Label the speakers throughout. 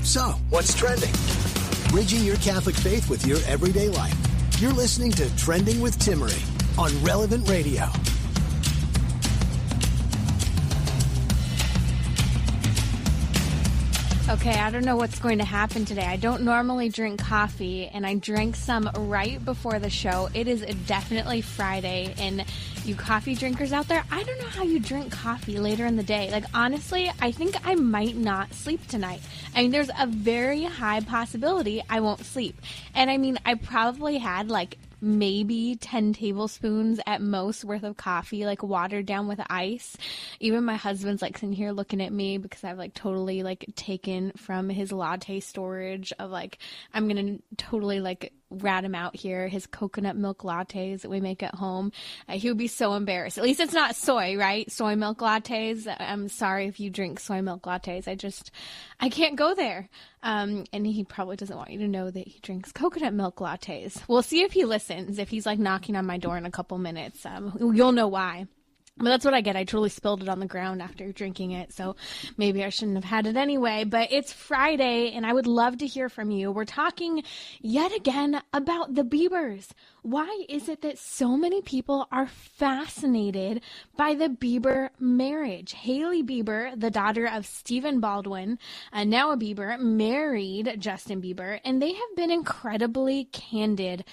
Speaker 1: So, what's trending? Bridging your Catholic faith with your everyday life. You're listening to Trending with Timmerie on Relevant Radio.
Speaker 2: Okay, I don't know what's going to happen today. I don't normally drink coffee, and I drank some right before the show. It is definitely Friday, and you coffee drinkers out there, I don't know how you drink coffee later in the day. Like, honestly, I think I might not sleep tonight. I mean, there's a very high possibility I won't sleep. And I mean, I probably had like maybe 10 tablespoons at most worth of coffee, like watered down with ice. Even my husband's like sitting here looking at me because I've like totally like taken from his latte storage of like, I'm going to totally like rat him out here, his coconut milk lattes that we make at home. He would be so embarrassed. At least it's not soy, right? Soy milk lattes. I'm sorry if you drink soy milk lattes. I can't go there. And he probably doesn't want you to know that he drinks coconut milk lattes. We'll see if he listens. If he's like knocking on my door in a couple minutes, you'll know why. But that's what I get. I totally spilled it on the ground after drinking it, so maybe I shouldn't have had it anyway. But it's Friday, and I would love to hear from you. We're talking yet again about the Biebers. Why is it that so many people are fascinated by the Bieber marriage? Hailey Bieber, the daughter of Stephen Baldwin, Noah Bieber, married Justin Bieber, and they have been incredibly candid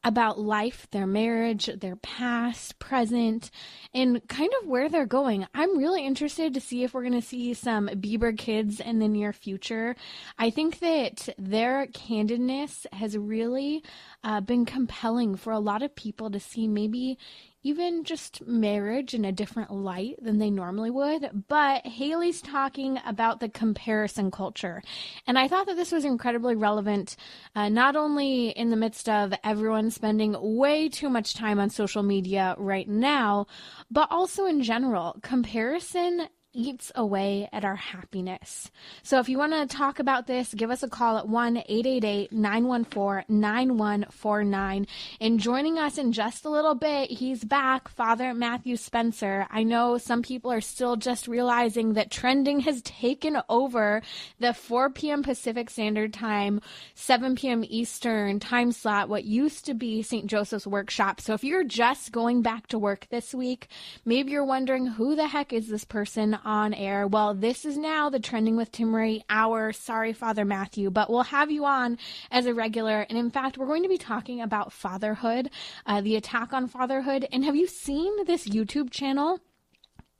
Speaker 2: about life, their marriage, their past, present, and kind of where they're going. I'm really interested to see if we're going to see some Bieber kids in the near future. I think that their candidness has really been compelling for a lot of people to see maybe even just marriage in a different light than they normally would. But Hailey's talking about the comparison culture. And I thought that this was incredibly relevant, not only in the midst of everyone spending way too much time on social media right now, but also in general. Comparison eats away at our happiness. So if you want to talk about this, give us a call at 1-888-914-9149. And joining us in just a little bit, he's back, Father Matthew Spencer. I know some people are still just realizing that trending has taken over the 4 p.m. Pacific Standard Time, 7 p.m. Eastern time slot, what used to be St. Joseph's Workshop. So if you're just going back to work this week, maybe you're wondering, who the heck is this person on air? Well, this is now the Trending with Timmerie hour. Sorry, Father Matthew, but we'll have you on as a regular. And in fact, we're going to be talking about fatherhood, the attack on fatherhood. And have you seen this YouTube channel?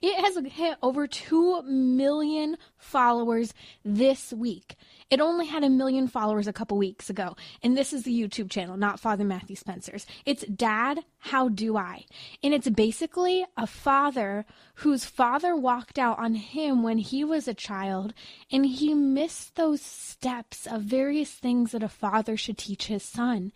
Speaker 2: It has hit over 2 million followers this week. It only had 1 million followers a couple weeks ago. And this is the YouTube channel, not Father Matthew Spencer's. It's Dad, How Do I? And it's basically a father whose father walked out on him when he was a child, and he missed those steps of various things that a father should teach his son.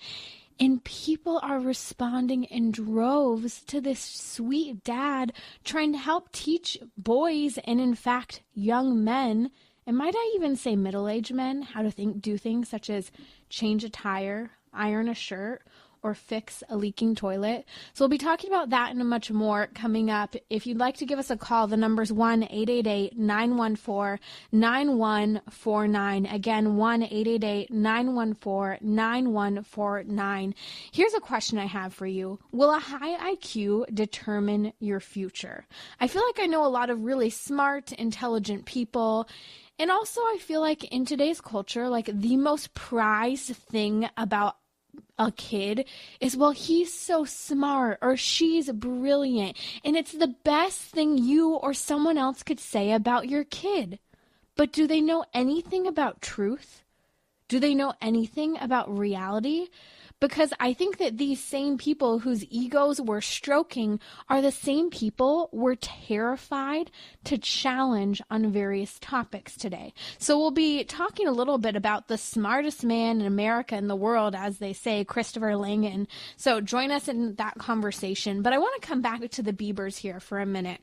Speaker 2: And people are responding in droves to this sweet dad trying to help teach boys and, in fact, young men, and might I even say middle-aged men, how to do things such as change a tire, iron a shirt, or fix a leaking toilet. So we'll be talking about that and much more coming up. If you'd like to give us a call, the number's 1-888-914-9149. Again, 1-888-914-9149. Here's a question I have for you. Will a high IQ determine your future? I feel like I know a lot of really smart, intelligent people. And also I feel like in today's culture, like the most prized thing about a kid is, well, he's so smart or she's brilliant, and it's the best thing you or someone else could say about your kid. But do they know anything about truth? Do they know anything about reality? Because I think that these same people whose egos we're stroking are the same people we're terrified to challenge on various topics today. So we'll be talking a little bit about the smartest man in America and the world, as they say, Christopher Langan. So join us in that conversation. But I want to come back to the Biebers here for a minute.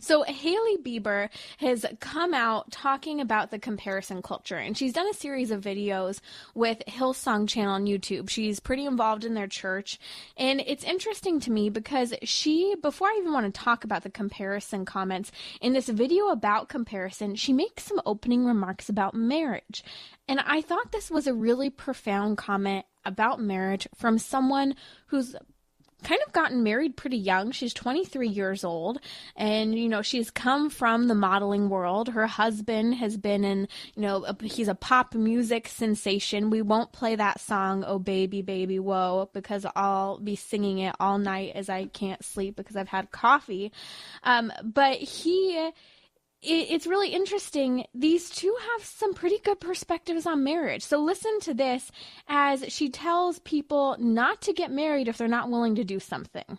Speaker 2: So Hailey Bieber has come out talking about the comparison culture, and she's done a series of videos with Hillsong channel on YouTube. She's pretty involved in their church, and it's interesting to me because before I even want to talk about the comparison comments, in this video about comparison, she makes some opening remarks about marriage. And I thought this was a really profound comment about marriage from someone who's kind of gotten married pretty young. She's 23 years old, and, she's come from the modeling world. Her husband has been in, he's a pop music sensation. We won't play that song, Oh Baby, Baby, Whoa, because I'll be singing it all night as I can't sleep because I've had coffee. But it's really interesting. These two have some pretty good perspectives on marriage. So listen to this as she tells people not to get married if they're not willing to do something.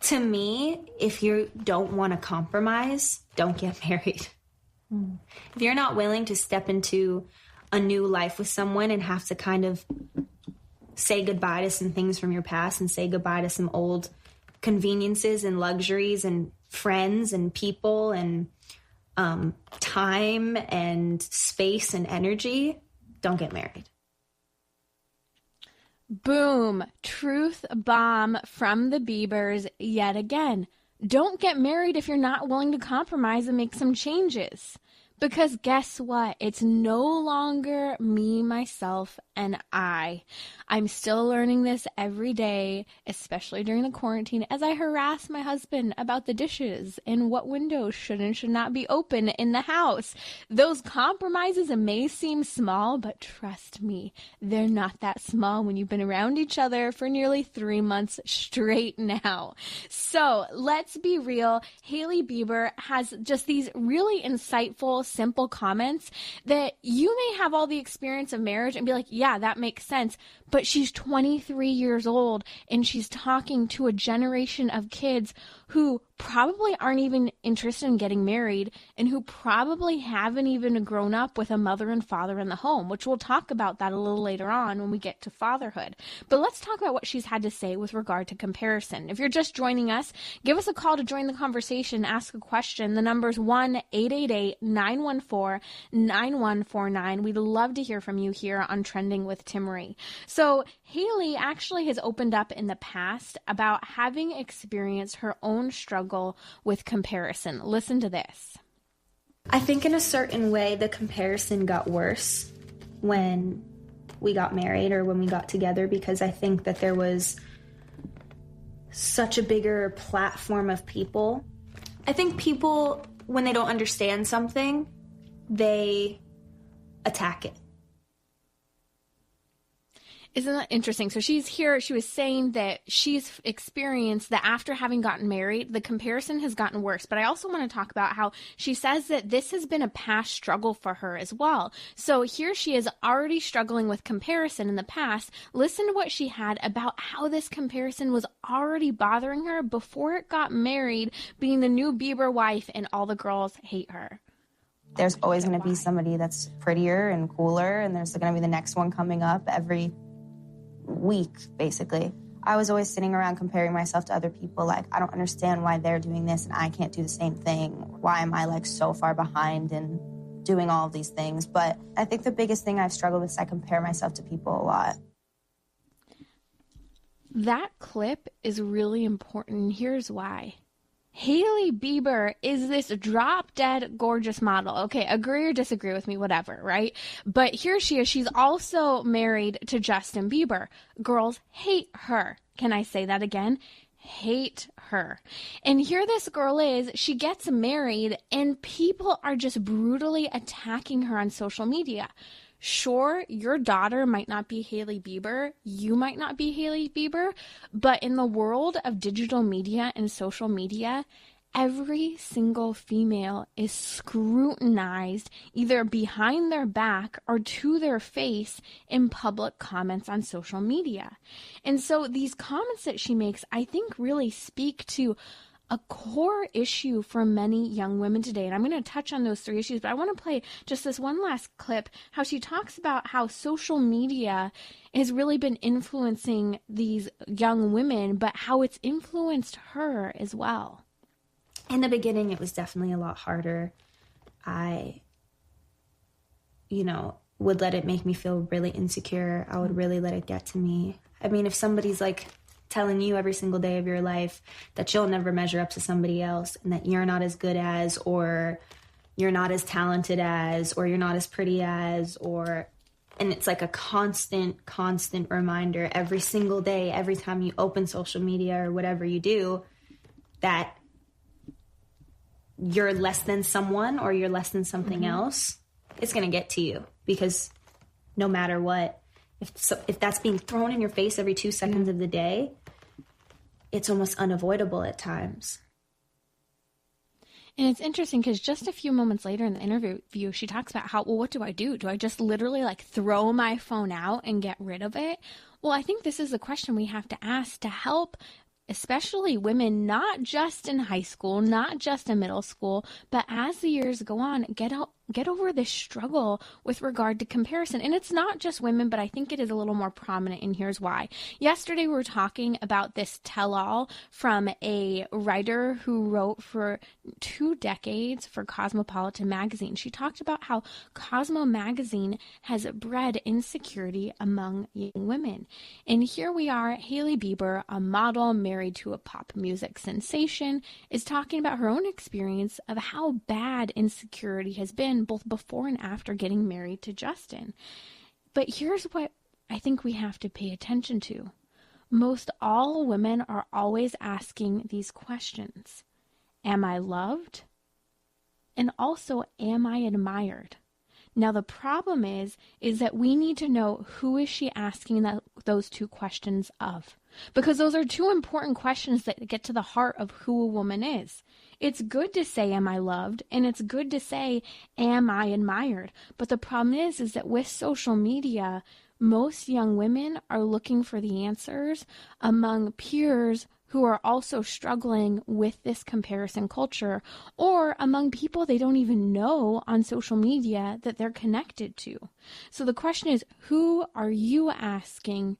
Speaker 3: To me, if you don't want to compromise, don't get married. If you're not willing to step into a new life with someone and have to kind of say goodbye to some things from your past and say goodbye to some old conveniences and luxuries and friends and people and time and space and energy, don't get married.
Speaker 2: Boom. Truth bomb from the Biebers yet again. Don't get married if you're not willing to compromise and make some changes. Because guess what? It's no longer me, myself, and I. I'm still learning this every day, especially during the quarantine, as I harass my husband about the dishes and what windows should and should not be open in the house. Those compromises may seem small, but trust me, they're not that small when you've been around each other for nearly 3 months straight now. So let's be real. Hailey Bieber has just these really insightful, simple comments that you may have all the experience of marriage and be like, yeah, that makes sense. But she's 23 years old and she's talking to a generation of kids who probably aren't even interested in getting married and who probably haven't even grown up with a mother and father in the home, which we'll talk about that a little later on when we get to fatherhood. But let's talk about what she's had to say with regard to comparison. If you're just joining us, give us a call to join the conversation, ask a question. The number's 1-888-914-9149. We'd love to hear from you here on Trending with Timmerie. So Hailey actually has opened up in the past about having experienced her own struggle with comparison. Listen to this.
Speaker 3: I think in a certain way, the comparison got worse when we got married or when we got together, because I think that there was such a bigger platform of people. I think people, when they don't understand something, they attack it.
Speaker 2: Isn't that interesting? So she was saying that she's experienced that after having gotten married, the comparison has gotten worse. But I also want to talk about how she says that this has been a past struggle for her as well. So here she is already struggling with comparison in the past. Listen to what she had about how this comparison was already bothering her before it got married, being the new Bieber wife, and all the girls hate her.
Speaker 4: There's always going to be somebody that's prettier and cooler, and there's going to be the next one coming up every week, basically. I was always sitting around comparing myself to other people, like, I don't understand why they're doing this and I can't do the same thing. Why am I, like, so far behind in doing all of these things? But I think the biggest thing I've struggled with is I compare myself to people a lot.
Speaker 2: That clip is really important. Here's why. Hailey Bieber is this drop-dead gorgeous model. Okay, agree or disagree with me, whatever, right? But here she is. She's also married to Justin Bieber. Girls hate her. Can I say that again? Hate her. And here this girl is, she gets married, and people are just brutally attacking her on social media. Sure, your daughter might not be Hailey Bieber, you might not be Hailey Bieber, but in the world of digital media and social media, every single female is scrutinized either behind their back or to their face in public comments on social media. And so these comments that she makes, I think, really speak to a core issue for many young women today. And I'm going to touch on those 3 issues, but I want to play just this one last clip, how she talks about how social media has really been influencing these young women, but how it's influenced her as well.
Speaker 3: In the beginning, it was definitely a lot harder. I, would let it make me feel really insecure. I would really let it get to me. I mean, if somebody's like telling you every single day of your life that you'll never measure up to somebody else and that you're not as good as, or you're not as talented as, or you're not as pretty as, and it's like a constant reminder every single day, every time you open social media or whatever you do, that you're less than someone or you're less than something else, it's going to get to you. Because no matter what, if that's being thrown in your face every 2 seconds of the day, it's almost unavoidable at times.
Speaker 2: And it's interesting because just a few moments later in the interview, she talks about how, well, what do I do? Do I just literally like throw my phone out and get rid of it? Well, I think this is a question we have to ask to help especially women, not just in high school, not just in middle school, but as the years go on, get over this struggle with regard to comparison. And it's not just women, but I think it is a little more prominent, and here's why. Yesterday, we were talking about this tell-all from a writer who wrote for 2 decades for Cosmopolitan magazine. She talked about how Cosmo magazine has bred insecurity among young women. And here we are, Hailey Bieber, a model married to a pop music sensation, is talking about her own experience of how bad insecurity has been both before and after getting married to Justin. But here's what I think we have to pay attention to. Most all women are always asking these questions. Am I loved? And also, am I admired? Now, the problem is that we need to know who is she asking those 2 questions of. Because those are 2 important questions that get to the heart of who a woman is. It's good to say, am I loved? And it's good to say, am I admired? But the problem is that with social media, most young women are looking for the answers among peers who are also struggling with this comparison culture, or among people they don't even know on social media that they're connected to. So the question is, who are you asking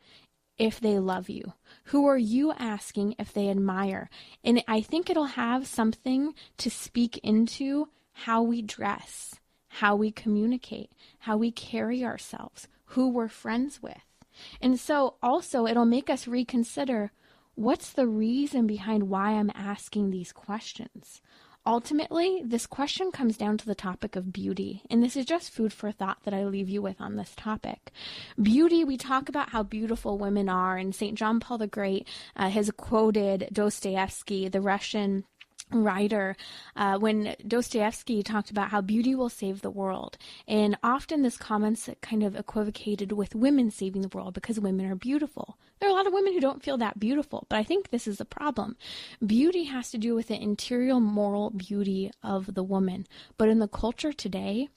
Speaker 2: if they love you? Who are you asking if they admire? And I think it'll have something to speak into how we dress, how we communicate, how we carry ourselves, who we're friends with. And so also it'll make us reconsider, what's the reason behind why I'm asking these questions? Ultimately, this question comes down to the topic of beauty, and this is just food for thought that I leave you with on this topic. Beauty, we talk about how beautiful women are, and St. John Paul the Great has quoted Dostoevsky, the Russian writer, when Dostoevsky talked about how beauty will save the world. And often this comment's kind of equivocated with women saving the world because women are beautiful. There are a lot of women who don't feel that beautiful, but I think this is the problem. Beauty has to do with the interior moral beauty of the woman. But in the culture today,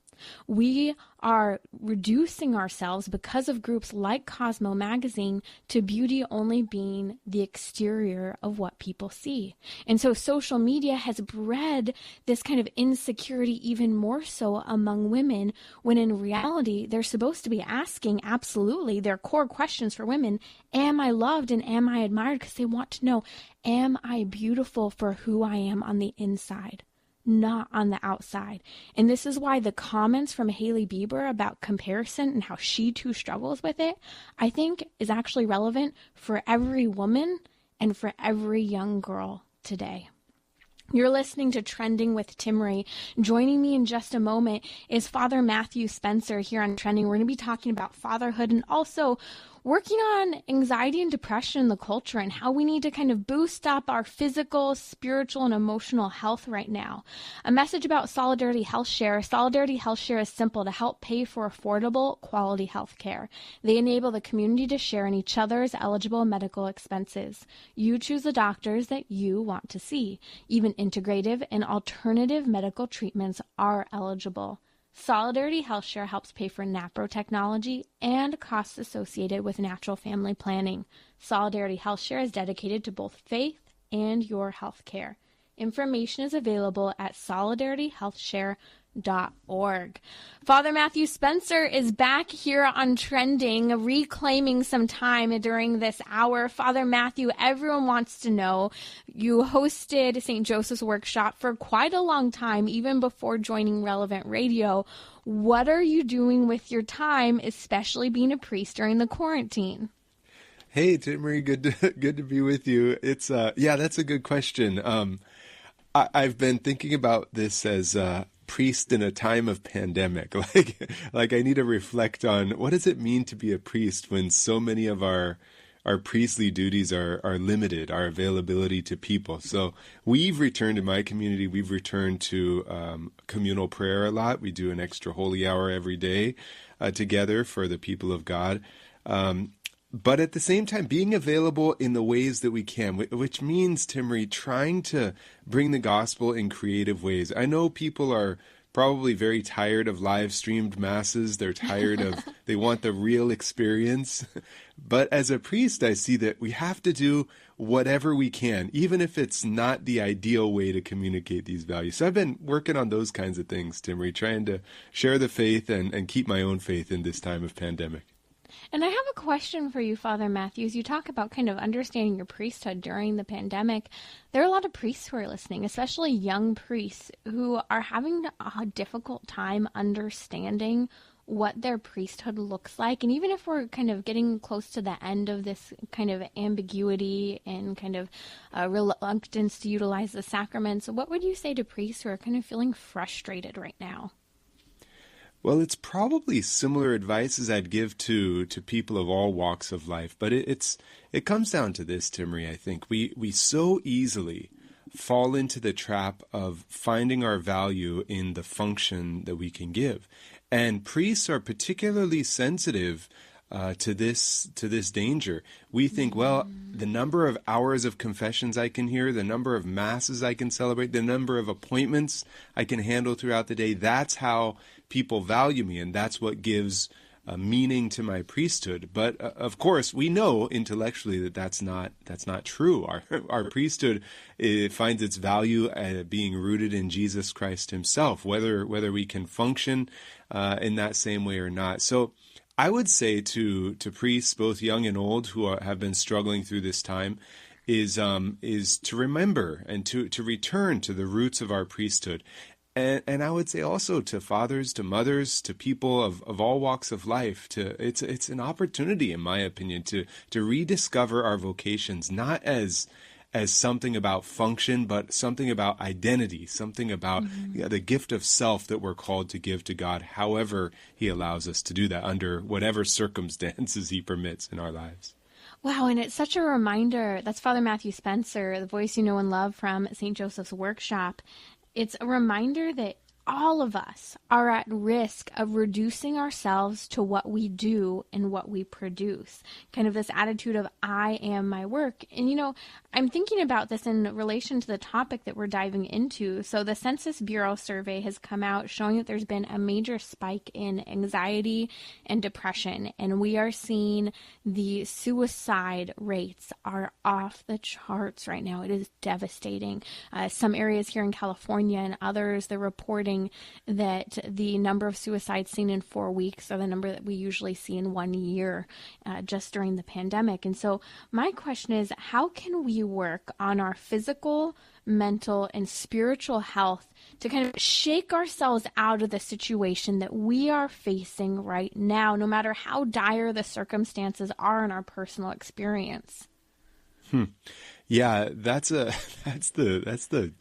Speaker 2: we are reducing ourselves because of groups like Cosmo magazine to beauty only being the exterior of what people see. And so social media has bred this kind of insecurity even more so among women, when in reality they're supposed to be asking absolutely their core questions for women. Am I loved and am I admired? Because they want to know, am I beautiful for who I am on the inside? Not on the outside. And this is why the comments from Hailey Bieber about comparison and how she too struggles with it, I think is actually relevant for every woman and for every young girl today. You're listening to Trending with Timmerie. Joining me in just a moment is Father Matthew Spencer here on Trending. We're going to be talking about fatherhood and also working on anxiety and depression in the culture and how we need to kind of boost up our physical, spiritual, and emotional health right now. A message about Solidarity Health Share. Solidarity Health Share is simple to help pay for affordable, quality health care. They enable the community to share in each other's eligible medical expenses. You choose the doctors that you want to see. Even integrative and alternative medical treatments are eligible. Solidarity Health Share helps pay for NAPRO technology and costs associated with natural family planning. Solidarity Health Share is dedicated to both faith and your health care. Information is available at solidarityhealthshare.org. Father Matthew Spencer is back here on Trending, reclaiming some time during this hour. Father Matthew, everyone wants to know, you hosted St. Joseph's Workshop for quite a long time, even before joining Relevant Radio. What are you doing with your time, especially being a priest during the quarantine?
Speaker 5: Hey, Timmerie, good to be with you. It's that's a good question. I've been thinking about this as priest in a time of pandemic. Like I need to reflect on what does it mean to be a priest when so many of our priestly duties are limited, our availability to people. So we've returned in my community, we've returned to communal prayer a lot. We do an extra holy hour every day together for the people of God. But at the same time, being available in the ways that we can, which means, Timmerie, trying to bring the gospel in creative ways. I know people are probably very tired of live streamed masses. They're tired of, they want the real experience. But as a priest, I see that we have to do whatever we can, even if it's not the ideal way to communicate these values. So I've been working on those kinds of things, Timmerie, trying to share the faith and keep my own faith in this time of pandemic.
Speaker 2: And I have a question for you, Father Matthews. You talk about kind of understanding your priesthood during the pandemic. There are a lot of priests who are listening, especially young priests, who are having a difficult time understanding what their priesthood looks like. And even if we're kind of getting close to the end of this kind of ambiguity and kind of reluctance to utilize the sacraments, what would you say to priests who are kind of feeling frustrated right now?
Speaker 5: Well, it's probably similar advice as I'd give to people of all walks of life, but it comes down to this, Timmerie. I think we so easily fall into the trap of finding our value in the function that we can give, and priests are particularly sensitive to this danger. We think, well, the number of hours of confessions I can hear, the number of masses I can celebrate, the number of appointments I can handle throughout the day, that's how people value me, and that's what gives meaning to my priesthood. But of course, we know intellectually that that's not true. Our priesthood finds its value being rooted in Jesus Christ Himself, whether we can function in that same way or not. So I would say to priests, both young and old, who have been struggling through this time, is to remember and to return to the roots of our priesthood. And I would say also to fathers, to mothers, to people of all walks of life, it's an opportunity, in my opinion, to rediscover our vocations, not as something about function, but something about identity, something about the gift of self that we're called to give to God, however He allows us to do that, under whatever circumstances He permits in our lives.
Speaker 2: Wow, and it's such a reminder. That's Father Matthew Spencer, the voice you know and love from St. Joseph's Workshop. It's a reminder that all of us are at risk of reducing ourselves to what we do and what we produce. Kind of this attitude of, I am my work. And, I'm thinking about this in relation to the topic that we're diving into. So the Census Bureau survey has come out showing that there's been a major spike in anxiety and depression. And we are seeing the suicide rates are off the charts right now. It is devastating. Some areas here in California and others, they're reporting that the number of suicides seen in 4 weeks are the number that we usually see in 1 year just during the pandemic. And so my question is, how can we work on our physical, mental, and spiritual health to kind of shake ourselves out of the situation that we are facing right now, no matter how dire the circumstances are in our personal experience?
Speaker 5: Yeah, that's the $1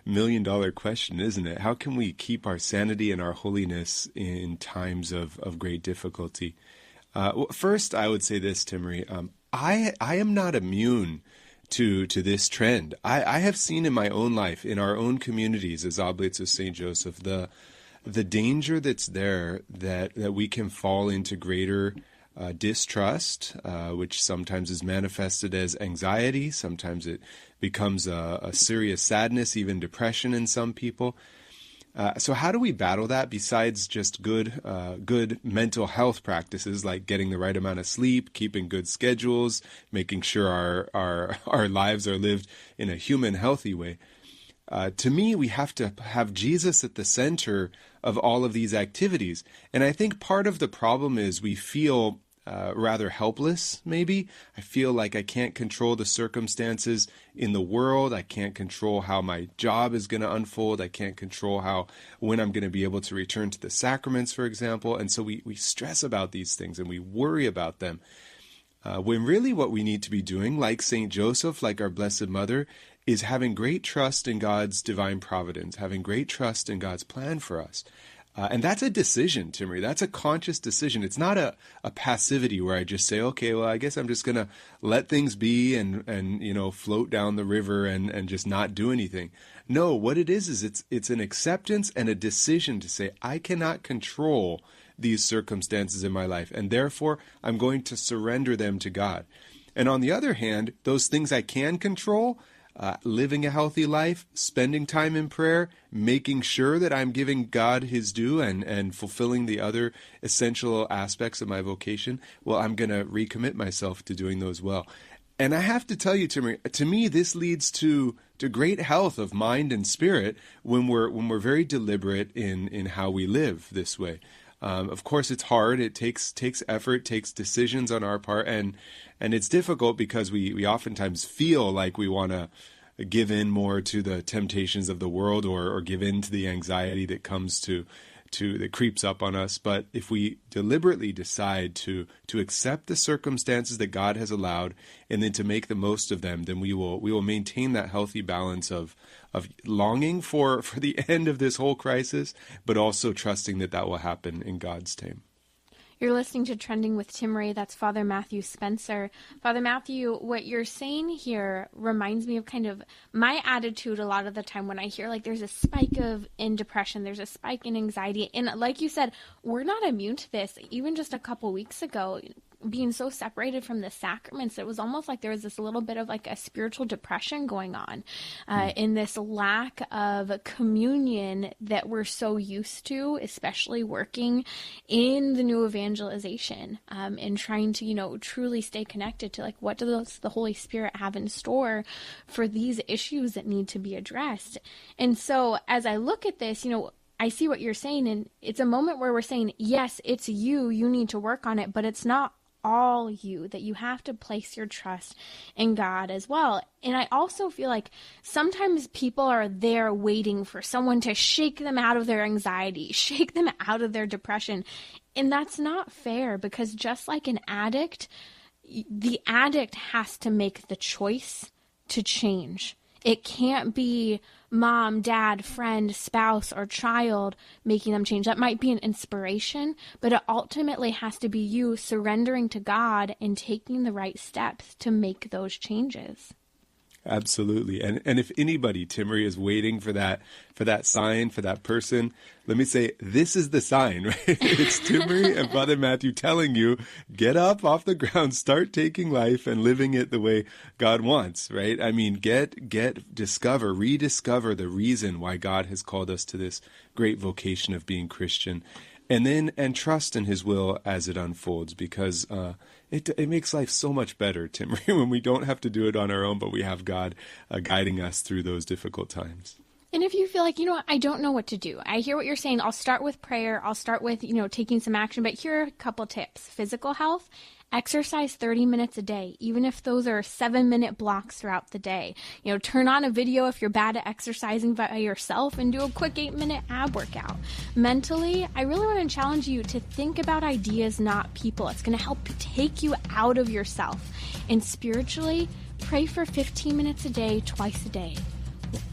Speaker 5: million question, isn't it? How can we keep our sanity and our holiness in times of great difficulty? Well, first, I would say this, Timmerie. I am not immune to this trend. I have seen in my own life, in our own communities as Oblates of St. Joseph, the danger that's there that we can fall into greater distrust, which sometimes is manifested as anxiety. Sometimes it becomes a serious sadness, even depression in some people. So how do we battle that besides just good mental health practices like getting the right amount of sleep, keeping good schedules, making sure our lives are lived in a human, healthy way? To me, we have to have Jesus at the center of all of these activities. And I think part of the problem is we feel rather helpless, maybe. I feel like I can't control the circumstances in the world. I can't control how my job is going to unfold. I can't control when I'm going to be able to return to the sacraments, for example. And so we stress about these things and we worry about them. When really what we need to be doing, like St. Joseph, like our Blessed Mother, is having great trust in God's divine providence, having great trust in God's plan for us. And that's a decision, Timmerie. That's a conscious decision. It's not a passivity where I just say, okay, well, I guess I'm just going to let things be and float down the river and just not do anything. No, what it is it's an acceptance and a decision to say, I cannot control these circumstances in my life, and therefore I'm going to surrender them to God. And on the other hand, those things I can control, living a healthy life, spending time in prayer, making sure that I'm giving God his due and fulfilling the other essential aspects of my vocation, well, I'm going to recommit myself to doing those well. And I have to tell you, Timmerie, to me, this leads to great health of mind and spirit when we're very deliberate in how we live this way. Of course, it's hard. It takes effort, takes decisions on our part, and it's difficult because we oftentimes feel like we want to give in more to the temptations of the world or give in to the anxiety that comes that creeps up on us. But if we deliberately decide to accept the circumstances that God has allowed and then to make the most of them, then we will maintain that healthy balance of longing for the end of this whole crisis, but also trusting that will happen in God's time.
Speaker 2: You're listening to Trending with Timmerie. That's Father Matthew Spencer. Father Matthew, what you're saying here reminds me of kind of my attitude a lot of the time when I hear like there's a spike in depression, there's a spike in anxiety. And like you said, we're not immune to this. Even just a couple weeks ago, being so separated from the sacraments, it was almost like there was this little bit of like a spiritual depression going on in this lack of communion that we're so used to, especially working in the new evangelization and trying to, truly stay connected to like what does the Holy Spirit have in store for these issues that need to be addressed. And so as I look at this, I see what you're saying, and it's a moment where we're saying, yes, it's you need to work on it, but it's not all you, that you have to place your trust in God as well. And I also feel like sometimes people are there waiting for someone to shake them out of their anxiety, shake them out of their depression. And that's not fair, because just like an addict, the addict has to make the choice to change. It can't be mom, dad, friend, spouse, or child making them change. That might be an inspiration, but it ultimately has to be you surrendering to God and taking the right steps to make those changes.
Speaker 5: Absolutely. And if anybody, Timmerie, is waiting for that sign, for that person, let me say, this is the sign, right? It's Timmerie and Father Matthew telling you, get up off the ground, start taking life and living it the way God wants, right? I mean, rediscover the reason why God has called us to this great vocation of being Christian. And trust in his will as it unfolds, because it makes life so much better, Timmerie, when we don't have to do it on our own, but we have God guiding us through those difficult times.
Speaker 2: And if you feel like, I don't know what to do, I hear what you're saying. I'll start with prayer. I'll start with, taking some action. But here are a couple tips. Physical health. Exercise 30 minutes a day, even if those are 7-minute blocks throughout the day. Turn on a video if you're bad at exercising by yourself and do a quick 8-minute ab workout. Mentally, I really want to challenge you to think about ideas, not people. It's going to help take you out of yourself. And spiritually, pray for 15 minutes a day, twice a day.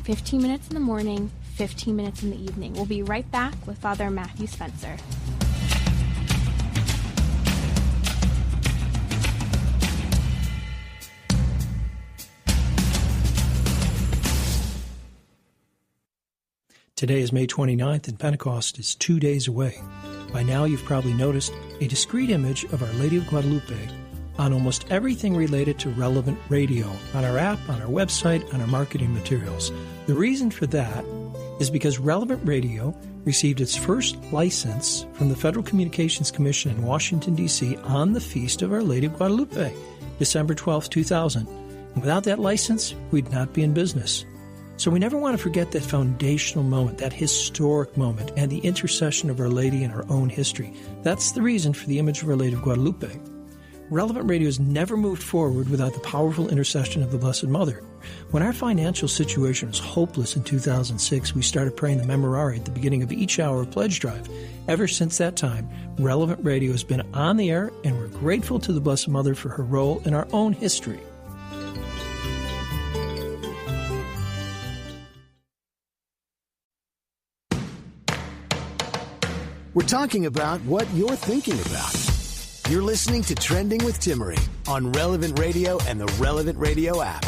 Speaker 2: 15 minutes in the morning, 15 minutes in the evening. We'll be right back with Father Matthew Spencer.
Speaker 6: Today is May 29th, and Pentecost is 2 days away. By now, you've probably noticed a discrete image of Our Lady of Guadalupe on almost everything related to Relevant Radio, on our app, on our website, on our marketing materials. The reason for that is because Relevant Radio received its first license from the Federal Communications Commission in Washington, D.C. on the Feast of Our Lady of Guadalupe, December 12, 2000. And without that license, we'd not be in business. So we never want to forget that foundational moment, that historic moment, and the intercession of Our Lady in our own history. That's the reason for the image of Our Lady of Guadalupe. Relevant Radio has never moved forward without the powerful intercession of the Blessed Mother. When our financial situation was hopeless in 2006, we started praying the Memorare at the beginning of each hour of Pledge Drive. Ever since that time, Relevant Radio has been on the air, and we're grateful to the Blessed Mother for her role in our own history.
Speaker 1: We're talking about what you're thinking about. You're listening to Trending with Timmerie on Relevant Radio and the Relevant Radio app.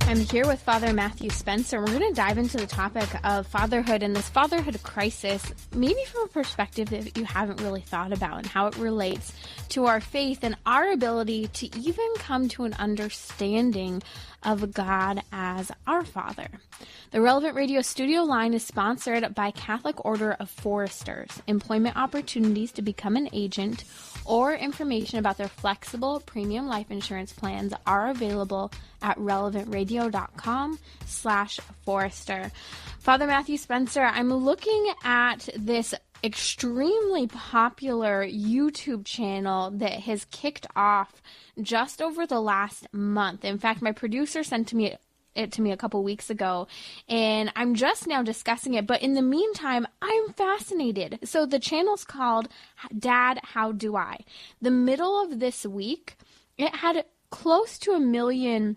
Speaker 2: I'm here with Father Matthew Spencer. We're going to dive into the topic of fatherhood and this fatherhood crisis, maybe from a perspective that you haven't really thought about, and how it relates to our faith and our ability to even come to an understanding of God as our Father. The Relevant Radio studio line is sponsored by Catholic Order of Foresters. Employment opportunities to become an agent or information about their flexible premium life insurance plans are available at relevantradio.com/Forester. Father Matthew Spencer, I'm looking at this extremely popular YouTube channel that has kicked off just over the last month. In fact, my producer sent it to me a couple weeks ago, and I'm just now discussing it. But in the meantime, I'm fascinated. So the channel's called Dad, How Do I? The middle of this week, it had close to 1 million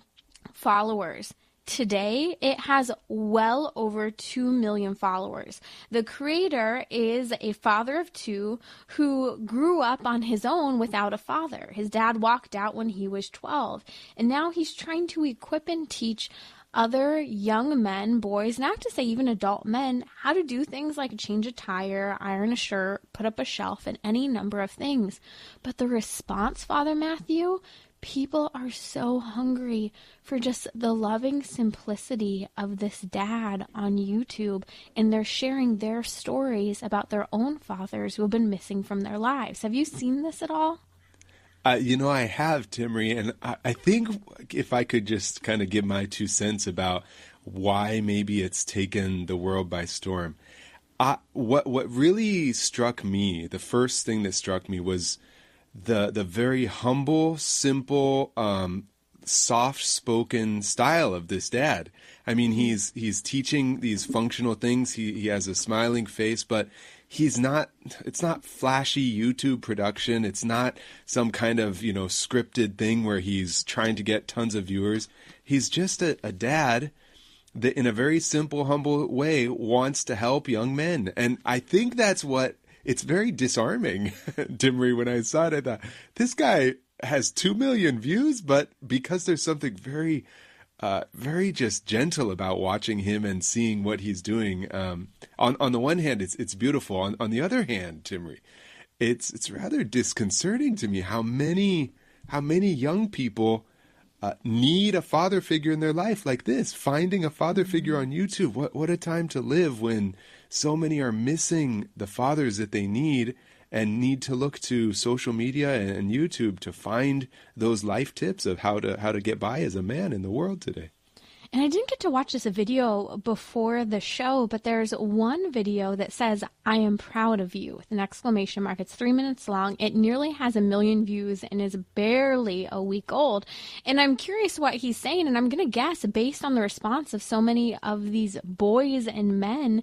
Speaker 2: followers. Today, it has well over 2 million followers. The creator is a father of two who grew up on his own without a father. His dad walked out when he was 12, and now he's trying to equip and teach other young men, boys, not to say even adult men, how to do things like change a tire, iron a shirt, put up a shelf, and any number of things. But the response, Father Matthew, people are so hungry for just the loving simplicity of this dad on YouTube, and they're sharing their stories about their own fathers who have been missing from their lives. Have you seen this at all?
Speaker 5: I have, Timmerie, and I think if I could just kind of give my 2 cents about why maybe it's taken the world by storm. What really struck me, the first thing that struck me was the very humble, simple, soft-spoken style of this dad. I mean, he's teaching these functional things. He has a smiling face, but it's not flashy YouTube production. It's not some kind of, scripted thing where he's trying to get tons of viewers. He's just a dad that in a very simple, humble way wants to help young men. And I think that's what it's very disarming, Timmerie. When I saw it, I thought, this guy has 2 million views, but because there's something very, very just gentle about watching him and seeing what he's doing. On the one hand, it's beautiful. On the other hand, Timmerie, it's rather disconcerting to me how many young people need a father figure in their life like this. Finding a father figure on YouTube. What a time to live when so many are missing the fathers that they need and need to look to social media and YouTube to find those life tips of how to get by as a man in the world today.
Speaker 2: And I didn't get to watch this video before the show, but there's one video that says, "I am proud of you," with an exclamation mark. It's 3 minutes long. It nearly has 1 million views and is barely a week old. And I'm curious what he's saying, and I'm going to guess, based on the response of so many of these boys and men,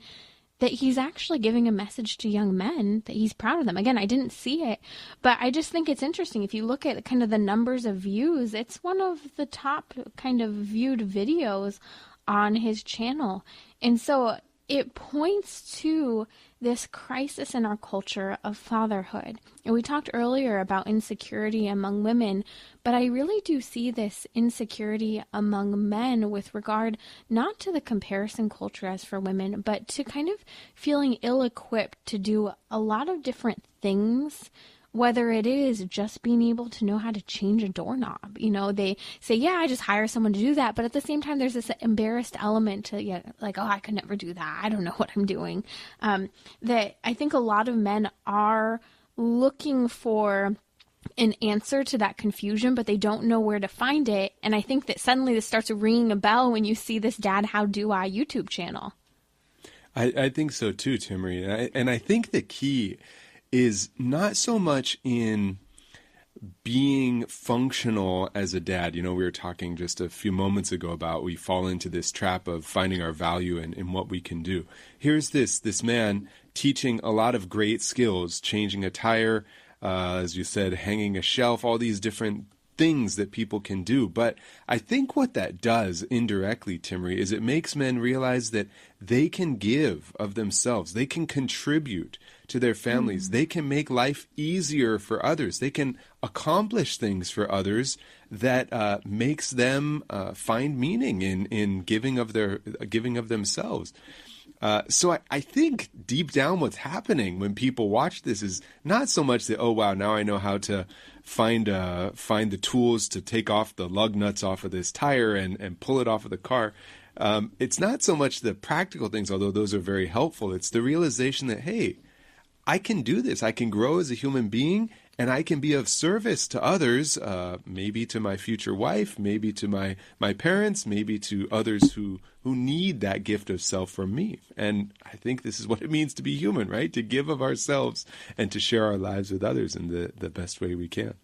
Speaker 2: that he's actually giving a message to young men that he's proud of them. Again, I didn't see it, but I just think it's interesting. If you look at kind of the numbers of views, it's one of the top kind of viewed videos on his channel. And so it points to this crisis in our culture of fatherhood. And we talked earlier about insecurity among women, but I really do see this insecurity among men with regard not to the comparison culture as for women, but to kind of feeling ill-equipped to do a lot of different things, whether it is just being able to know how to change a doorknob. They say, yeah, I just hire someone to do that. But at the same time, there's this embarrassed element to, like, oh, I could never do that. I don't know what I'm doing. That I think a lot of men are looking for an answer to that confusion, but they don't know where to find it. And I think that suddenly this starts ringing a bell when you see this Dad How Do I YouTube channel.
Speaker 5: I think so too, Timmerie. And I think the key is not so much in being functional as a dad. You know, we were talking just a few moments ago about we fall into this trap of finding our value in what we can do. Here's this man teaching a lot of great skills, changing a tire, as you said, hanging a shelf, all these different things that people can do. But I think what that does indirectly, Timmerie, is it makes men realize that they can give of themselves. They can contribute to their families. They can make life easier for others. They can accomplish things for others that makes them find meaning in giving of themselves. So I think deep down what's happening when people watch this is not so much that, oh, wow, now I know how to find the tools to take off the lug nuts off of this tire and pull it off of the car. It's not so much the practical things, although those are very helpful. It's the realization that, hey, I can do this. I can grow as a human being, and I can be of service to others, maybe to my future wife, maybe to my parents, maybe to others who need that gift of self from me. And I think this is what it means to be human, right? To give of ourselves and to share our lives with others in the best way we can.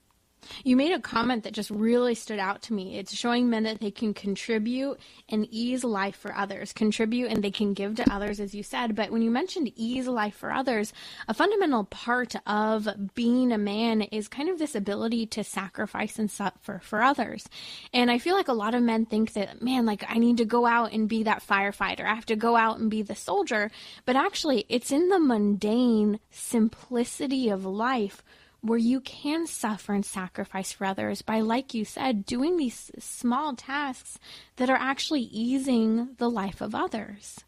Speaker 2: You made a comment that just really stood out to me. It's showing men that they can contribute and ease life for others. Contribute and they can give to others, as you said. But when you mentioned ease life for others, a fundamental part of being a man is kind of this ability to sacrifice and suffer for others. And I feel like a lot of men think that, man, like I need to go out and be that firefighter. I have to go out and be the soldier. But actually, it's in the mundane simplicity of life where you can suffer and sacrifice for others by, like you said, doing these small tasks that are actually easing the life of others.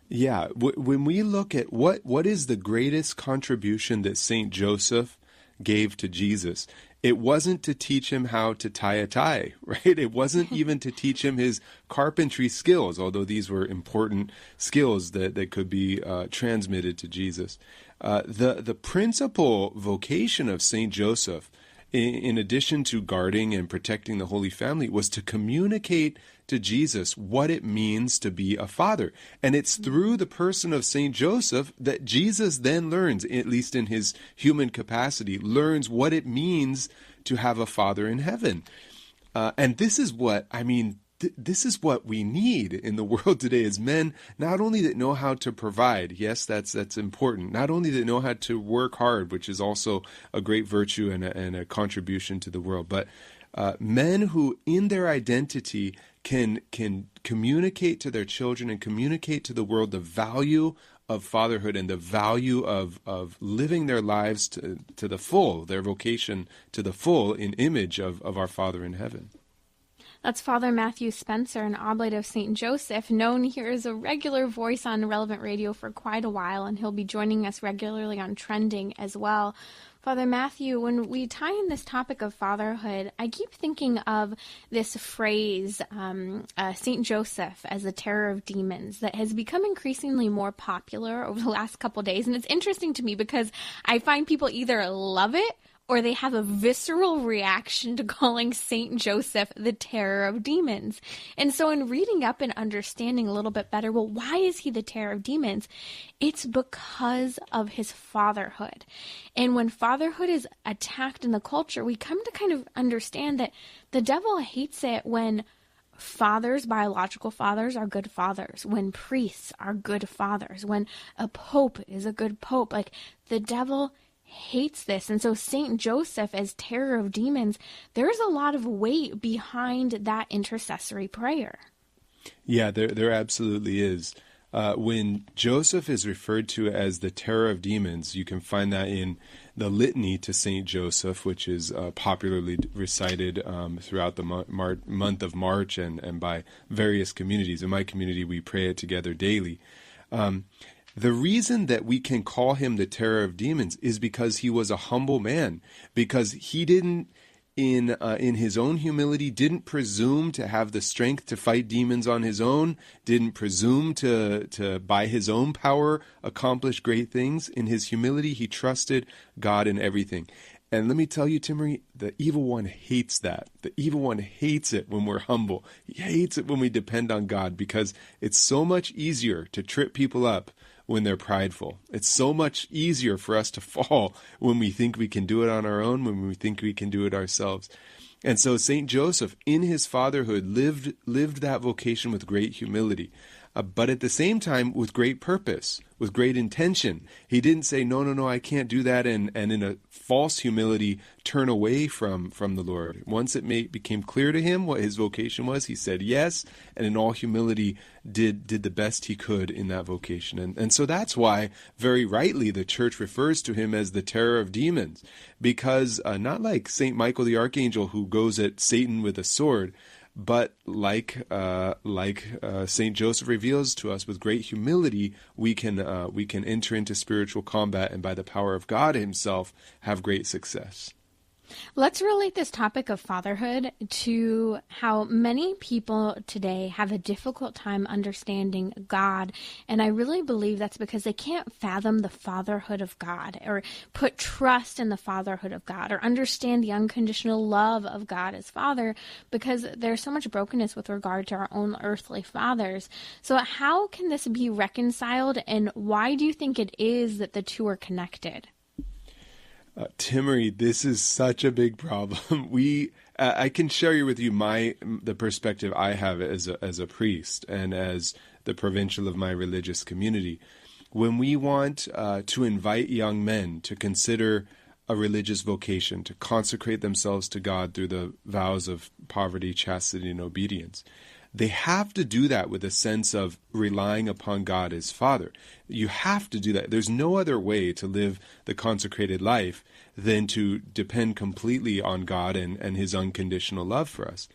Speaker 5: Yeah, when we look at what is the greatest contribution that St. Joseph gave to Jesus, it wasn't to teach him how to tie a tie, right? It wasn't even to teach him his carpentry skills, although these were important skills that could be transmitted to Jesus. The principal vocation of St. Joseph, in addition to guarding and protecting the Holy Family, was to communicate to Jesus what it means to be a father. And it's through the person of St. Joseph that Jesus then learns, at least in his human capacity, learns what it means to have a father in heaven. And this is what, this is what we need in the world today as men, not only that know how to provide, yes, that's important, not only that know how to work hard, which is also a great virtue and a contribution to the world, but men who in their identity can communicate to their children and communicate to the world the value of fatherhood and the value of living their lives to the full, their vocation to the full in image of our Father in heaven.
Speaker 2: That's Father Matthew Spencer, an oblate of St. Joseph, known here as a regular voice on Relevant Radio for quite a while, and he'll be joining us regularly on Trending as well. Father Matthew, when we tie in this topic of fatherhood, I keep thinking of this phrase, St. Joseph as the terror of demons, that has become increasingly more popular over the last couple of days. And it's interesting to me because I find people either love it or they have a visceral reaction to calling St. Joseph the terror of demons. And so in reading up and understanding a little bit better, well, why is he the terror of demons? It's because of his fatherhood. And when fatherhood is attacked in the culture, we come to kind of understand that the devil hates it when fathers, biological fathers, are good fathers, when priests are good fathers, when a pope is a good pope. Like, the devil hates this. And so St. Joseph as terror of demons, there's a lot of weight behind that intercessory prayer.
Speaker 5: Yeah, there absolutely is. When Joseph is referred to as the terror of demons, you can find that in the litany to St. Joseph, which is popularly recited throughout the month of March and by various communities. In my community, we pray it together daily. The reason that we can call him the terror of demons is because he was a humble man, because he didn't, in his own humility, didn't presume to have the strength to fight demons on his own, didn't presume to by his own power accomplish great things. In his humility, he trusted God in everything. And let me tell you, Timmery, the evil one hates that. The evil one hates it when we're humble. He hates it when we depend on God, because it's so much easier to trip people up when they're prideful. It's so much easier for us to fall when we think we can do it on our own, when we think we can do it ourselves. And so St. Joseph, in his fatherhood, lived that vocation with great humility. But at the same time, with great purpose, with great intention. He didn't say, no, I can't do that, and in a false humility, turn away from the Lord. Once it became clear to him what his vocation was, he said yes, and in all humility did the best he could in that vocation. And so that's why, very rightly, the Church refers to him as the terror of demons, because not like St. Michael the Archangel, who goes at Satan with a sword, but like St. Joseph reveals to us, with great humility, we can enter into spiritual combat, and by the power of God himself have great success.
Speaker 2: Let's relate this topic of fatherhood to how many people today have a difficult time understanding God. And I really believe that's because they can't fathom the fatherhood of God, or put trust in the fatherhood of God, or understand the unconditional love of God as Father, because there's so much brokenness with regard to our own earthly fathers. So how can this be reconciled, and why do you think it is that the two are connected?
Speaker 5: Timmery, this is such a big problem. I can share with you the perspective I have as a priest and as the provincial of my religious community. When we want to invite young men to consider a religious vocation, to consecrate themselves to God through the vows of poverty, chastity, and obedience, they have to do that with a sense of relying upon God as Father. You have to do that. There's no other way to live the consecrated life than to depend completely on God and his unconditional love for us.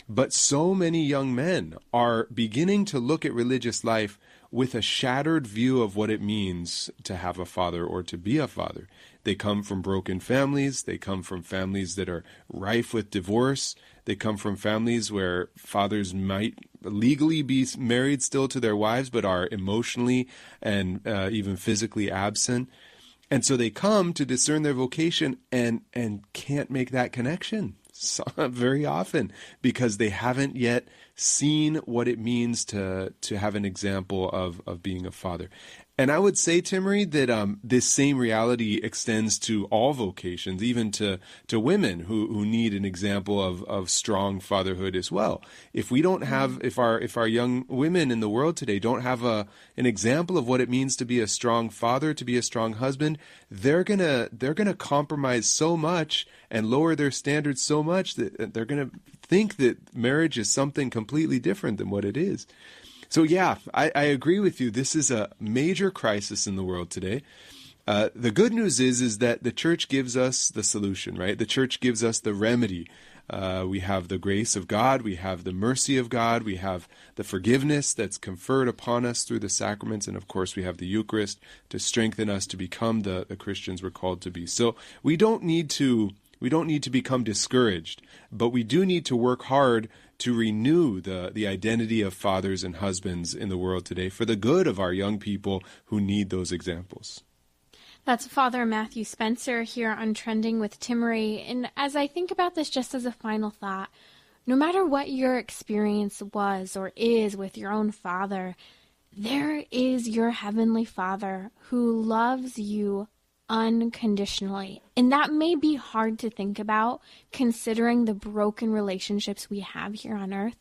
Speaker 5: But so many young men are beginning to look at religious life with a shattered view of what it means to have a father or to be a father. They come from broken families. They come from families that are rife with divorce. They come from families where fathers might legally be married still to their wives, but are emotionally and even physically absent. And so they come to discern their vocation and can't make that connection very often, because they haven't yet seen what it means to have an example of being a father. And I would say, Timmery, that this same reality extends to all vocations, even to women who need an example of strong fatherhood as well. If we don't have, if our young women in the world today don't have an example of what it means to be a strong father, to be a strong husband, they're gonna compromise so much and lower their standards so much that they're gonna think that marriage is something completely different than what it is. So yeah, I agree with you. This is a major crisis in the world today. The good news is that the Church gives us the solution, right? The Church gives us the remedy. We have the grace of God. We have the mercy of God. We have the forgiveness that's conferred upon us through the sacraments. And of course, we have the Eucharist to strengthen us to become the Christians we're called to be. So we don't need to become discouraged, but we do need to work hard to renew the identity of fathers and husbands in the world today for the good of our young people who need those examples.
Speaker 2: That's Father Matthew Spencer here on Trending with Timmery. And as I think about this, just as a final thought, no matter what your experience was or is with your own father, there is your Heavenly Father who loves you unconditionally. And that may be hard to think about considering the broken relationships we have here on earth,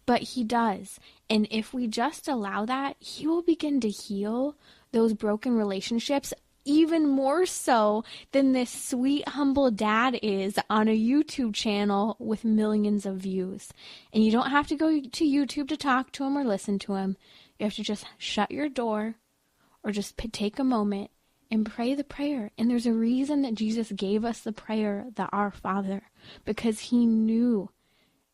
Speaker 2: but he does. And if we just allow that, he will begin to heal those broken relationships even more so than this sweet, humble dad is on a YouTube channel with millions of views. And you don't have to go to YouTube to talk to him or listen to him. You have to just shut your door or just take a moment and pray the prayer. And there's a reason that Jesus gave us the prayer, the Our Father, because he knew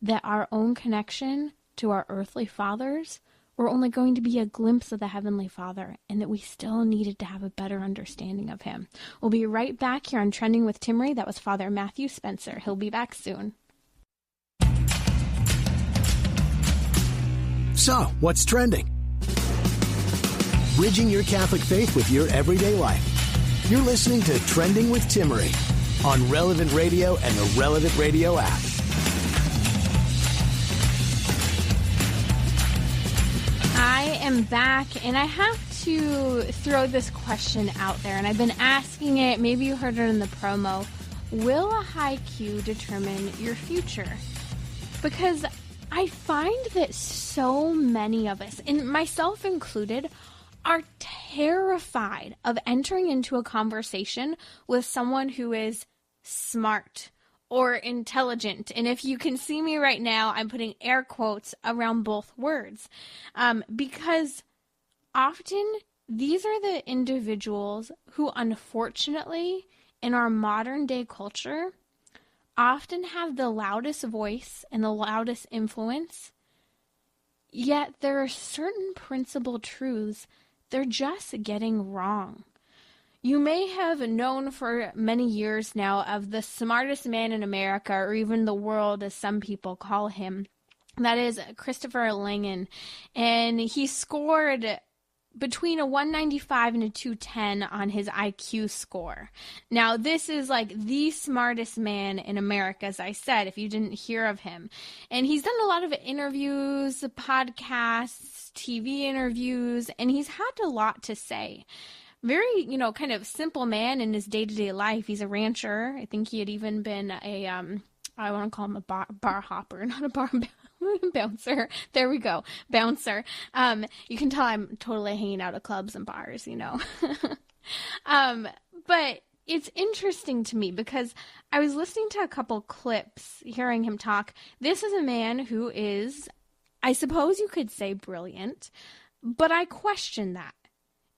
Speaker 2: that our own connection to our earthly fathers were only going to be a glimpse of the Heavenly Father, and that we still needed to have a better understanding of him. We'll be right back here on Trending with Timmery. That was Father Matthew Spencer. He'll be back soon.
Speaker 1: So, what's trending? Bridging your Catholic faith with your everyday life. You're listening to Trending with Timmery on Relevant Radio and the Relevant Radio app.
Speaker 2: I am back, and I have to throw this question out there, and I've been asking it. Maybe you heard it in the promo. Will a high Q determine your future? Because I find that so many of us, and myself included, are terrified of entering into a conversation with someone who is smart or intelligent. And if you can see me right now, I'm putting air quotes around both words. Because often these are the individuals who, unfortunately, in our modern day culture, often have the loudest voice and the loudest influence. Yet there are certain principal truths they're just getting wrong. You may have known for many years now of the smartest man in America, or even the world, as some people call him. That is Christopher Langan. And he scored between a 195 and a 210 on his IQ score. Now, this is like the smartest man in America, as I said, if you didn't hear of him. And he's done a lot of interviews, podcasts, TV interviews, and he's had a lot to say. Very, kind of simple man in his day-to-day life. He's a rancher. I think he had even been a, I want to call him a bar hopper, not a bar bouncer. There we go. Bouncer. You can tell I'm totally hanging out at clubs and bars, But it's interesting to me because I was listening to a couple clips, hearing him talk. This is a man who is, I suppose you could say, brilliant, but I question that.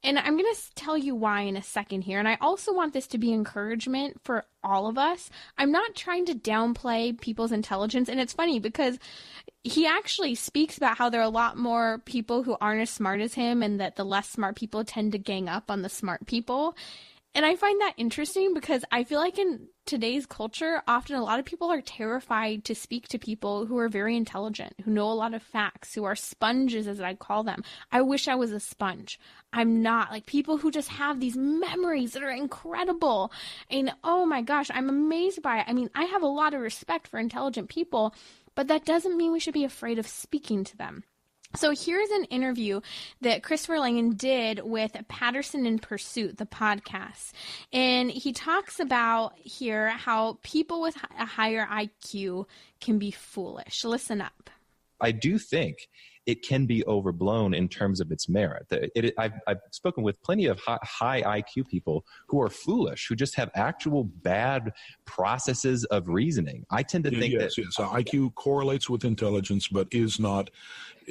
Speaker 2: And I'm going to tell you why in a second here. And I also want this to be encouragement for all of us. I'm not trying to downplay people's intelligence. And it's funny because he actually speaks about how there are a lot more people who aren't as smart as him, and that the less smart people tend to gang up on the smart people. And I find that interesting because I feel like in today's culture, often a lot of people are terrified to speak to people who are very intelligent, who know a lot of facts, who are sponges, as I call them. I wish I was a sponge. I'm not. Like, people who just have these memories that are incredible. And oh my gosh, I'm amazed by it. I mean, I have a lot of respect for intelligent people, but that doesn't mean we should be afraid of speaking to them. So here's an interview that Christopher Langan did with Patterson in Pursuit, the podcast. And he talks about here how people with a higher IQ can be foolish. Listen up.
Speaker 7: I do think it can be overblown in terms of its merit. I've spoken with plenty of high IQ people who are foolish, who just have actual bad processes of reasoning. I tend to think that
Speaker 8: IQ correlates with intelligence, but is not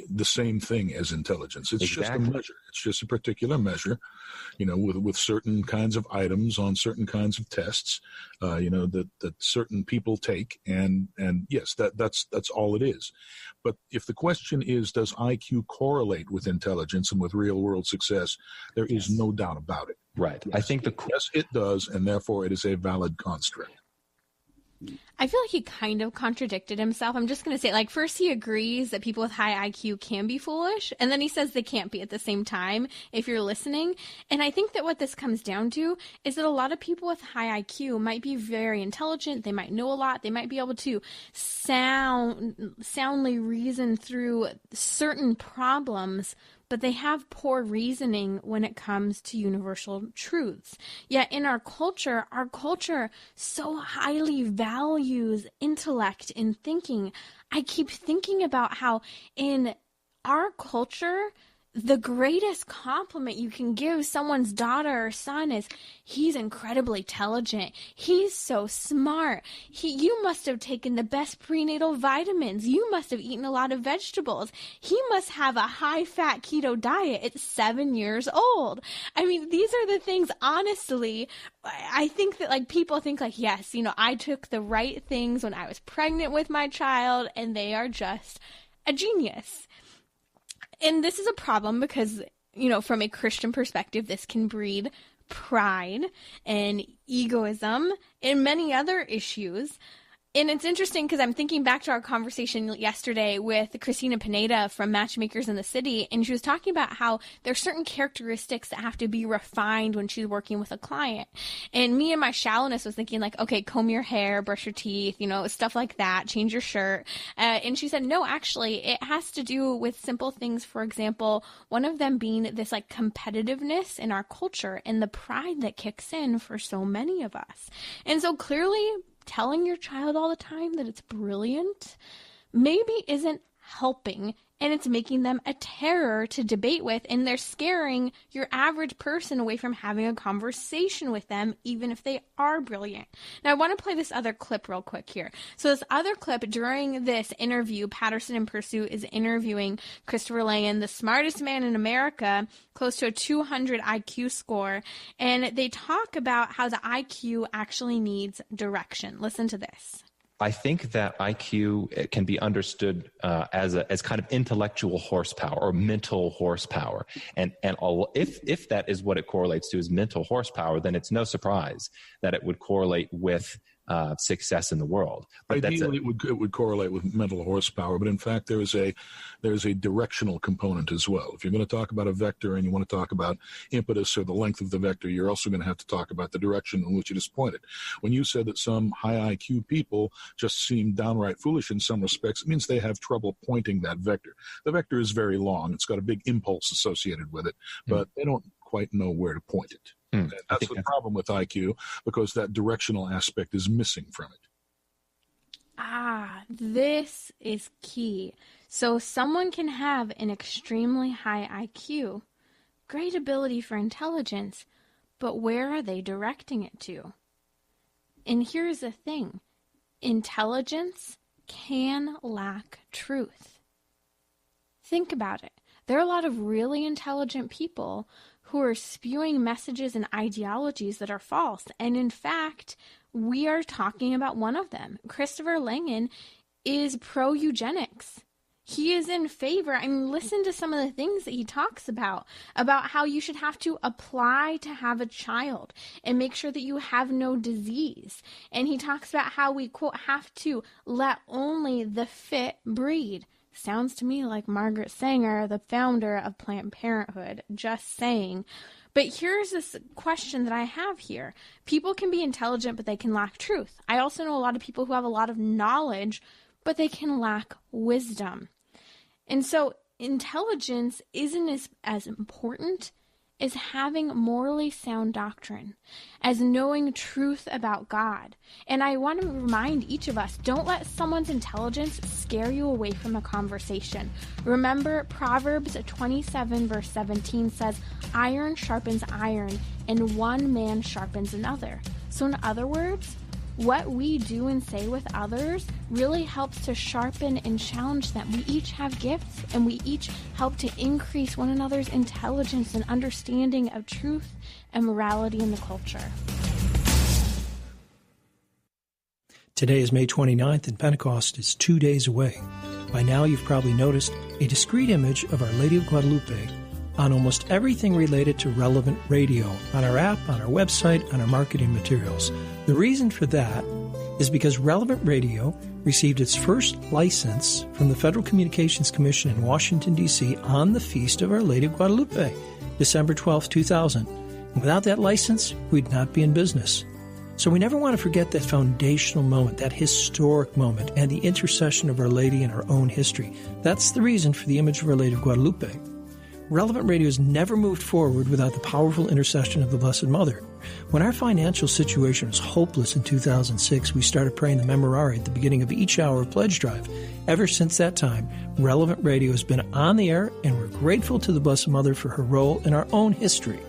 Speaker 8: the same thing as intelligence. It's just a measure. It's just a particular measure, with certain kinds of items on certain kinds of tests, that certain people take. And yes, that's all it is. But if the question is, does IQ correlate with intelligence and with real world success, there is no doubt about it.
Speaker 7: Right.
Speaker 8: Yes,
Speaker 7: I think
Speaker 8: yes, it does. And therefore it is a valid construct.
Speaker 2: I feel like he kind of contradicted himself. I'm just going to say, like, first he agrees that people with high IQ can be foolish, and then he says they can't be at the same time if you're listening. And I think that what this comes down to is that a lot of people with high IQ might be very intelligent. They might know a lot. They might be able to soundly reason through certain problems, but they have poor reasoning when it comes to universal truths. Yet in our culture so highly values intellect and thinking. I keep thinking about how in our culture, the greatest compliment you can give someone's daughter or son is, he's incredibly intelligent. He's so smart. You must have taken the best prenatal vitamins. You must have eaten a lot of vegetables. He must have a high-fat keto diet at 7 years old. I mean, these are the things, honestly, I think that, like, people think, like, yes, I took the right things when I was pregnant with my child, and they are just a genius. And this is a problem because, from a Christian perspective, this can breed pride and egoism and many other issues. And it's interesting because I'm thinking back to our conversation yesterday with Christina Pineda from Matchmakers in the City, and she was talking about how there's certain characteristics that have to be refined when she's working with a client. And me and my shallowness was thinking like, okay, comb your hair, brush your teeth, stuff like that, change your shirt. And she said, no, actually, it has to do with simple things. For example, one of them being this like competitiveness in our culture and the pride that kicks in for so many of us. And so clearly, telling your child all the time that it's brilliant maybe isn't helping, and it's making them a terror to debate with, and they're scaring your average person away from having a conversation with them, even if they are brilliant. Now, I want to play this other clip real quick here. So this other clip, during this interview, Patterson and Pursuit is interviewing Christopher Langan, the smartest man in America, close to a 200 IQ score, and they talk about how the IQ actually needs direction. Listen to this.
Speaker 7: I think that IQ can be understood as kind of intellectual horsepower or mental horsepower, and if that is what it correlates to is mental horsepower, then it's no surprise that it would correlate with success in the world. But
Speaker 8: ideally, it would correlate with mental horsepower, but in fact, there is a directional component as well. If you're going to talk about a vector and you want to talk about impetus or the length of the vector, you're also going to have to talk about the direction in which it is pointed. When you said that some high IQ people just seem downright foolish in some respects, it means they have trouble pointing that vector. The vector is very long; it's got a big impulse associated with it, but they don't quite know where to point it. And that's the problem with IQ, because that directional aspect is missing from it.
Speaker 2: This is key. So someone can have an extremely high IQ, great ability for intelligence, but where are they directing it to? And here's the thing. Intelligence can lack truth. Think about it. There are a lot of really intelligent people who are spewing messages and ideologies that are false. And in fact, we are talking about one of them. Christopher Langan is pro-eugenics. He is in favor. I mean, listen to some of the things that he talks about how you should have to apply to have a child and make sure that you have no disease. And he talks about how we, quote, have to let only the fit breed. Sounds to me like Margaret Sanger, the founder of Planned Parenthood, just saying. But here's this question that I have here. People can be intelligent, but they can lack truth. I also know a lot of people who have a lot of knowledge, but they can lack wisdom. And so intelligence isn't as important as having morally sound doctrine, as knowing truth about God. And I want to remind each of us, don't let someone's intelligence scare you away from a conversation. Remember, Proverbs 27 verse 17 says, iron sharpens iron, and one man sharpens another. So in other words, what we do and say with others really helps to sharpen and challenge them. We each have gifts, and we each help to increase one another's intelligence and understanding of truth and morality in the culture.
Speaker 6: Today is May 29th, and Pentecost is 2 days away. By now, you've probably noticed a discrete image of Our Lady of Guadalupe on almost everything related to Relevant Radio, on our app, on our website, on our marketing materials. The reason for that is because Relevant Radio received its first license from the Federal Communications Commission in Washington, D.C. on the Feast of Our Lady of Guadalupe, December 12, 2000. And without that license, we'd not be in business. So we never want to forget that foundational moment, that historic moment, and the intercession of Our Lady in our own history. That's the reason for the image of Our Lady of Guadalupe. Relevant Radio has never moved forward without the powerful intercession of the Blessed Mother. When our financial situation was hopeless in 2006, we started praying the Memorare at the beginning of each hour of Pledge Drive. Ever since that time, Relevant Radio has been on the air, and we're grateful to the Blessed Mother for her role in our own history.